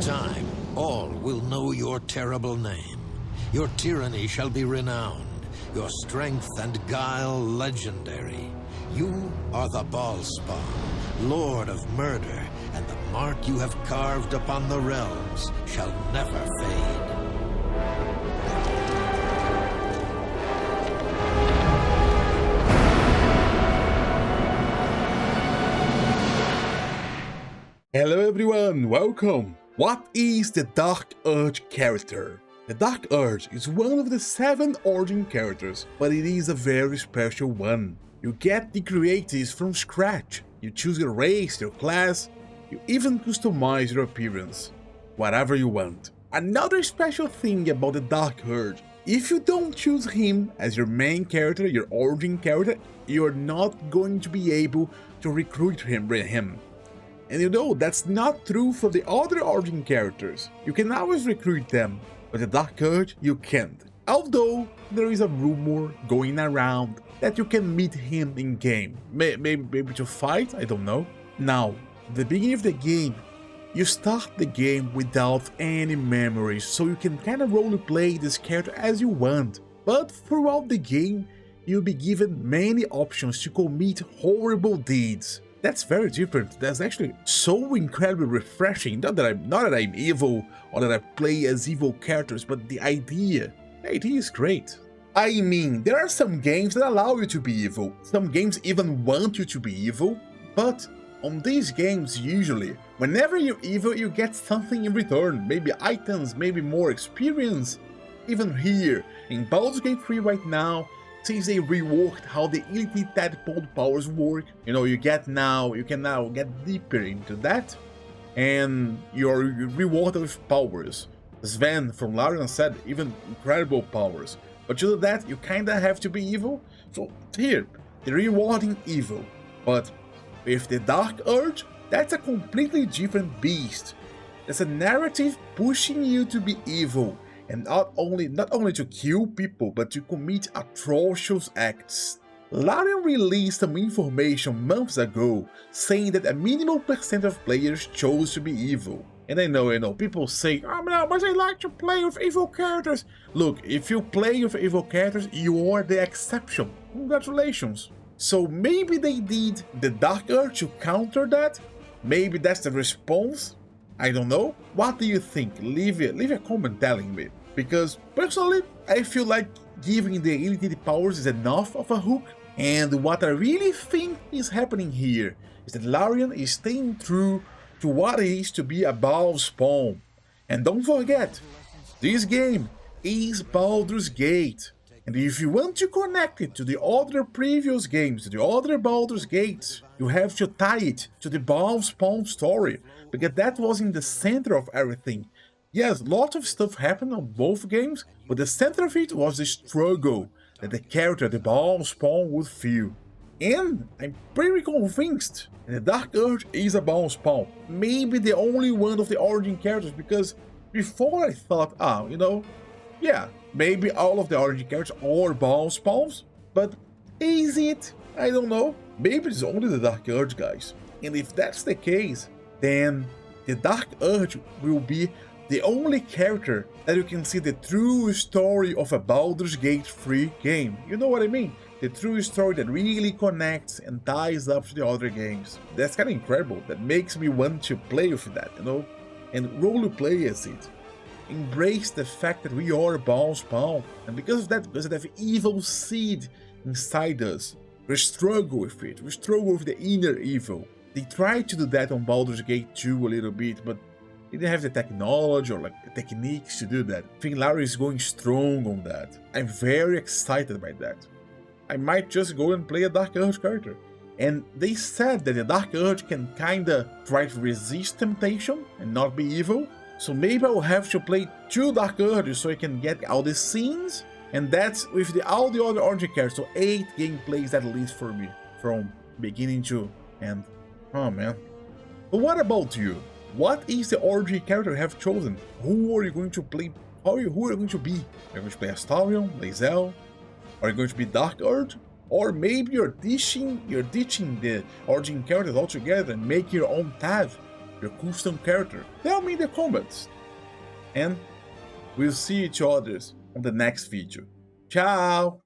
time, all will know your terrible name. Your tyranny shall be renowned, your strength and guile legendary. You are the bhaalspawn, lord of murder, and the mark you have carved upon the realms shall never fade. Hello everyone, welcome! What is the Dark Urge character? The Dark Urge is one of the 7 origin characters, but it is a very special one. You get the creatives from scratch. You choose your race, your class, you even customize your appearance, whatever you want. Another special thing about the Dark Urge, if you don't choose him as your main character, your origin character, you're not going to be able to recruit him. And you know, that's not true for the other origin characters. You can always recruit them, but the Dark Urge, you can't. Although, there is a rumor going around that you can meet him in game. Maybe to fight, I don't know. Now, at the beginning of the game, you start the game without any memories, so you can kind of roleplay this character as you want. But throughout the game, you'll be given many options to commit horrible deeds. That's very different. That's actually so incredibly refreshing. Not that I'm evil or that I play as evil characters, but the idea is great. I mean, there are some games that allow you to be evil. Some games even want you to be evil. But on these games, usually, whenever you're evil, you get something in return. Maybe items, maybe more experience. Even here, in Baldur's Gate 3 right now, since they reworked how the Elite Tadpole powers work, you know, you can now get deeper into that, and you're rewarded with powers. Sven from Larian said even incredible powers, but to do that you kinda have to be evil. So here, they're rewarding evil, but with the Dark Urge, that's a completely different beast. There's a narrative pushing you to be evil. And not only to kill people, but to commit atrocious acts. Larian released some information months ago, saying that a minimal percent of players chose to be evil. And I know, people say, oh no, but I like to play with evil characters. Look, if you play with evil characters, you are the exception. Congratulations. So maybe they did the Dark Urge to counter that? Maybe that's the response? I don't know. What do you think? Leave a comment telling me. Because personally, I feel like giving the Elite powers is enough of a hook. And what I really think is happening here is that Larian is staying true to what it is to be a bhaalspawn. And don't forget, this game is Baldur's Gate. And if you want to connect it to the other previous games, to the other Baldur's Gates, you have to tie it to the bhaalspawn story, because that was in the center of everything. Yes, lots of stuff happened on both games, but the center of it was the struggle that the character, the bhaalspawn, would feel. And I'm pretty convinced that the Dark Urge is a bhaalspawn. Maybe the only one of the origin characters, because before I thought, yeah, maybe all of the origin characters are bhaalspawns, but is it? I don't know. Maybe it's only the Dark Urge, guys. And if that's the case, then the Dark Urge will be the only character that you can see the true story of a Baldur's Gate 3 game. You know what I mean? The true story that really connects and ties up to the other games. That's kind of incredible. That makes me want to play with that, you know? And roleplay as it. Embrace the fact that we are a bhaalspawn. And because of that, because of that evil seed inside us, we struggle with it. We struggle with the inner evil. They tried to do that on Baldur's Gate 2 a little bit, but they didn't have the technology or the techniques to do that. I think Larry is going strong on that. I'm very excited by that. I might just go and play a Dark Urge character. And they said that the Dark Urge can kinda try to resist temptation and not be evil. So maybe I'll have to play 2 Dark Urges so I can get all the scenes. And that's with all the other origin characters. So 8 gameplays at least for me. From beginning to end. Oh man. But what about you? What is the origin character you have chosen? Who are you going to play? Who are you going to be? Are you going to play Astarion, Lae'zel? Are you going to be Dark Urge? Or maybe you're ditching the origin characters altogether and make your own Tav? your custom character? Tell me in the comments. And we'll see each other on the next video. Ciao!